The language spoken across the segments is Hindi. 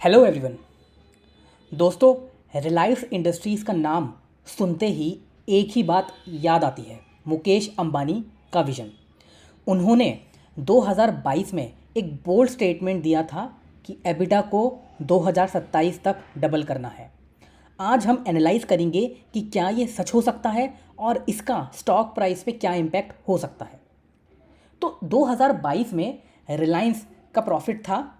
Hello everyone. दोस्तों, रिलायंस इंडस्ट्रीज़ का नाम सुनते ही एक ही बात याद आती है, मुकेश अंबानी का विजन। उन्होंने 2022 में एक बोल्ड स्टेटमेंट दिया था कि एबिटा को 2027 तक डबल करना है। आज हम एनालाइज करेंगे कि क्या ये सच हो सकता है और इसका स्टॉक प्राइस पे क्या इम्पैक्ट हो सकता है। तो 2022 में रिलायंस का प्रॉफिट था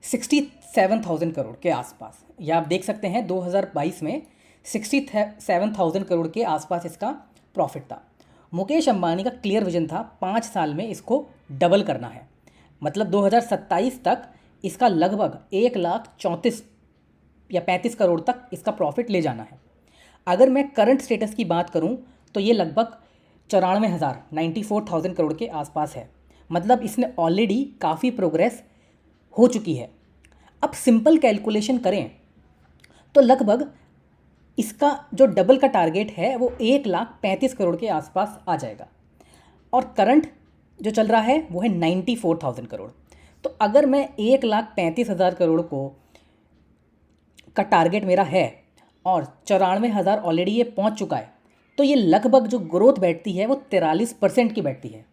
67,000 करोड़ के आसपास। या आप देख सकते हैं 2022 में 67,000 करोड़ के आसपास इसका प्रॉफिट था। मुकेश अंबानी का क्लियर विजन था 5 साल में इसको डबल करना है, मतलब 2027 तक इसका लगभग 1,34 या 35 करोड़ तक इसका प्रॉफिट ले जाना है। अगर मैं करंट स्टेटस की बात करूं तो ये लगभग 94,000 करोड़ के आसपास है, मतलब इसने ऑलरेडी काफ़ी प्रोग्रेस हो चुकी है। अब सिंपल कैलकुलेशन करें तो लगभग इसका जो डबल का टारगेट है वो 1,35 करोड़ के आसपास आ जाएगा और करंट जो चल रहा है वो है 94,000 करोड़। तो अगर मैं 1,35,000 करोड़ को का टारगेट मेरा है और 94,000 ऑलरेडी ये पहुंच चुका है, तो ये लगभग जो ग्रोथ बैठती है वो 43% की बैठती है।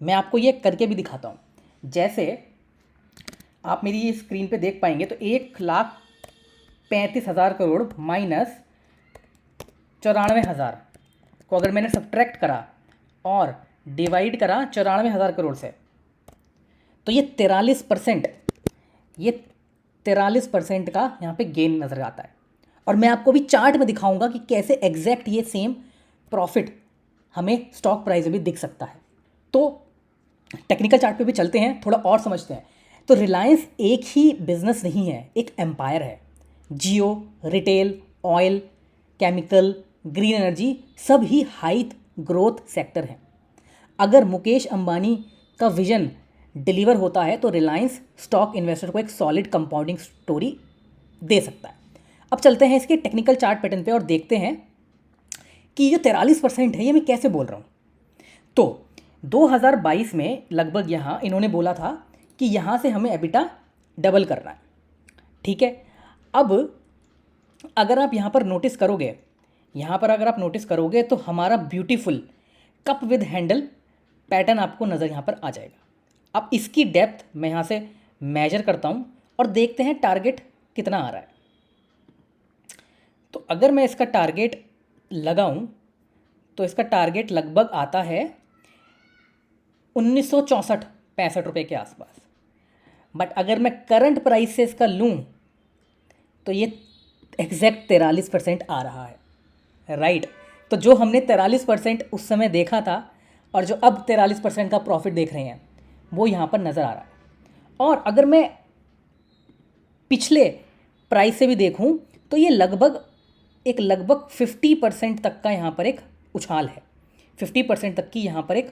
मैं आपको ये करके भी दिखाता हूँ। जैसे आप मेरी ये स्क्रीन पे देख पाएंगे तो 1,35,000 करोड़ माइनस 94,000 को अगर मैंने सब्ट्रैक्ट करा और डिवाइड करा 94,000 करोड़ से, तो ये 43% का यहाँ पे गेन नज़र आता है। और मैं आपको भी चार्ट में दिखाऊंगा कि कैसे एग्जैक्ट ये सेम प्रॉफिट हमें स्टॉक प्राइस में भी दिख सकता है। तो टेक्निकल चार्ट पे भी चलते हैं, थोड़ा और समझते हैं। तो रिलायंस एक ही बिजनेस नहीं है, एक एम्पायर है। Jio, retail, oil, chemical, green energy सब ही हाई ग्रोथ सेक्टर हैं। अगर मुकेश अंबानी का विजन डिलीवर होता है तो रिलायंस स्टॉक इन्वेस्टर को एक सॉलिड कंपाउंडिंग स्टोरी दे सकता है। अब चलते हैं इसके टेक्निकल चार्ट पैटर्न पे और देखते हैं कि जो 43% है ये मैं कैसे बोल रहा हूँ। तो 2022 में लगभग यहाँ इन्होंने बोला था कि यहाँ से हमें एबिटा डबल करना है, ठीक है। अब अगर आप यहाँ पर नोटिस करोगे, तो हमारा beautiful cup with handle pattern आपको नज़र यहाँ पर आ जाएगा। अब इसकी डेप्थ मैं यहाँ से मेजर करता हूँ और देखते हैं टारगेट कितना आ रहा है। तो अगर मैं इसका टारगेट लगाऊँ तो इसका टारगेट लगभग आता है 1964-65 रुपये के आसपास। बट अगर मैं करंट प्राइस से इसका लूँ तो ये एग्जैक्ट 43% आ रहा है, राइट। तो जो हमने 43% उस समय देखा था और जो अब 43% का प्रॉफिट देख रहे हैं वो यहाँ पर नज़र आ रहा है। और अगर मैं पिछले प्राइस से भी देखूँ तो ये लगभग 50% तक का यहाँ पर एक उछाल है। 50% तक की यहाँ पर एक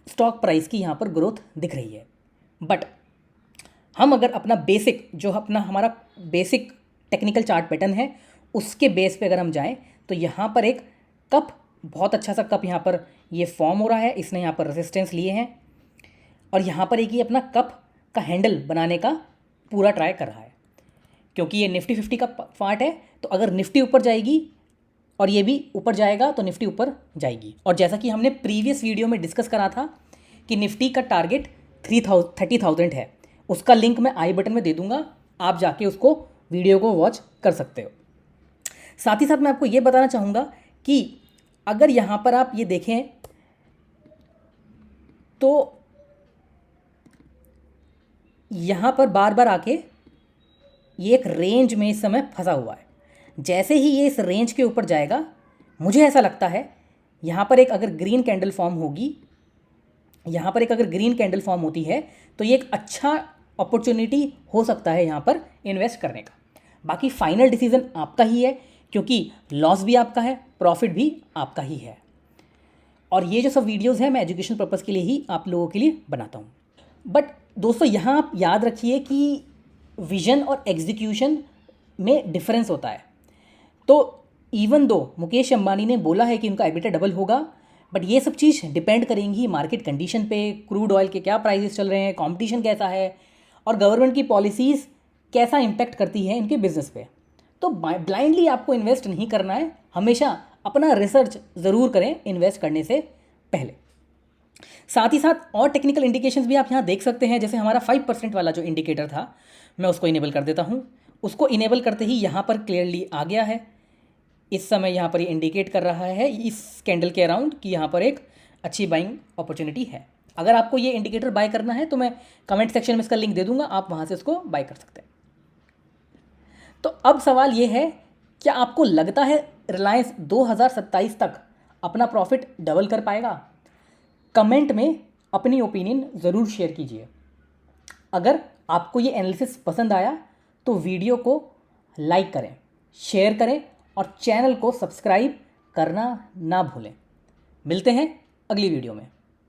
स्टॉक प्राइस की यहाँ पर ग्रोथ दिख रही है। बट हम अगर अपना हमारा बेसिक टेक्निकल चार्ट पैटर्न है उसके बेस पे अगर हम जाएं तो यहाँ पर एक कप, बहुत अच्छा सा कप यहाँ पर ये फॉर्म हो रहा है। इसने यहाँ पर रेजिस्टेंस लिए हैं और यहाँ पर एक ही अपना कप का हैंडल बनाने का पूरा ट्राई कर रहा है, क्योंकि ये निफ्टी 50 का पार्ट है। तो अगर निफ्टी ऊपर जाएगी और ये भी ऊपर जाएगा तो निफ्टी ऊपर जाएगी। और जैसा कि हमने प्रीवियस वीडियो में डिस्कस करा था कि निफ्टी का टारगेट 30,000 है, उसका लिंक मैं आई बटन में दे दूंगा, आप जाके उसको वीडियो को वॉच कर सकते हो। साथ ही साथ मैं आपको ये बताना चाहूँगा कि अगर यहाँ पर आप ये देखें तो यहाँ पर बार बार आके ये एक रेंज में इस समय फंसा हुआ है। जैसे ही ये इस रेंज के ऊपर जाएगा, मुझे ऐसा लगता है यहाँ पर एक अगर ग्रीन कैंडल फॉर्म होती है तो ये एक अच्छा अपॉर्चुनिटी हो सकता है यहाँ पर इन्वेस्ट करने का। बाकी फाइनल डिसीजन आपका ही है, क्योंकि लॉस भी आपका है, प्रॉफिट भी आपका ही है। और ये जो सब वीडियोस हैं मैं एजुकेशन पर्पज़ के लिए ही आप लोगों के लिए बनाता हूँ। बट दोस्तों, यहाँ आप याद रखिए कि विजन और एग्जीक्यूशन में डिफरेंस होता है। तो इवन दो मुकेश अंबानी ने बोला है कि उनका एबिटा डबल होगा, बट ये सब चीज़ डिपेंड करेंगी मार्केट कंडीशन पे, क्रूड ऑयल के क्या प्राइसेस चल रहे हैं, कंपटीशन कैसा है, और गवर्नमेंट की पॉलिसीज़ कैसा इम्पैक्ट करती है इनके बिजनेस पे। तो ब्लाइंडली आपको इन्वेस्ट नहीं करना है, हमेशा अपना रिसर्च ज़रूर करें इन्वेस्ट करने से पहले। साथ ही साथ और टेक्निकल इंडिकेशंस भी आप यहाँ देख सकते हैं, जैसे हमारा 5% वाला जो इंडिकेटर था, मैं उसको इनेबल कर देता हूँ। उसको इनेबल करते ही यहाँ पर क्लियरली आ गया है, इस समय यहाँ पर ये इंडिकेट कर रहा है इस कैंडल के अराउंड कि यहाँ पर एक अच्छी बाइंग अपॉर्चुनिटी है। अगर आपको ये इंडिकेटर बाय करना है तो मैं कमेंट सेक्शन में इसका लिंक दे दूंगा, आप वहाँ से इसको बाय कर सकते हैं। तो अब सवाल ये है, क्या आपको लगता है रिलायंस 2027 तक अपना प्रॉफिट डबल कर पाएगा? कमेंट में अपनी ओपिनियन ज़रूर शेयर कीजिए। अगर आपको ये एनालिसिस पसंद आया तो वीडियो को लाइक करें, शेयर करें और चैनल को सब्सक्राइब करना ना भूलें। मिलते हैं अगली वीडियो में।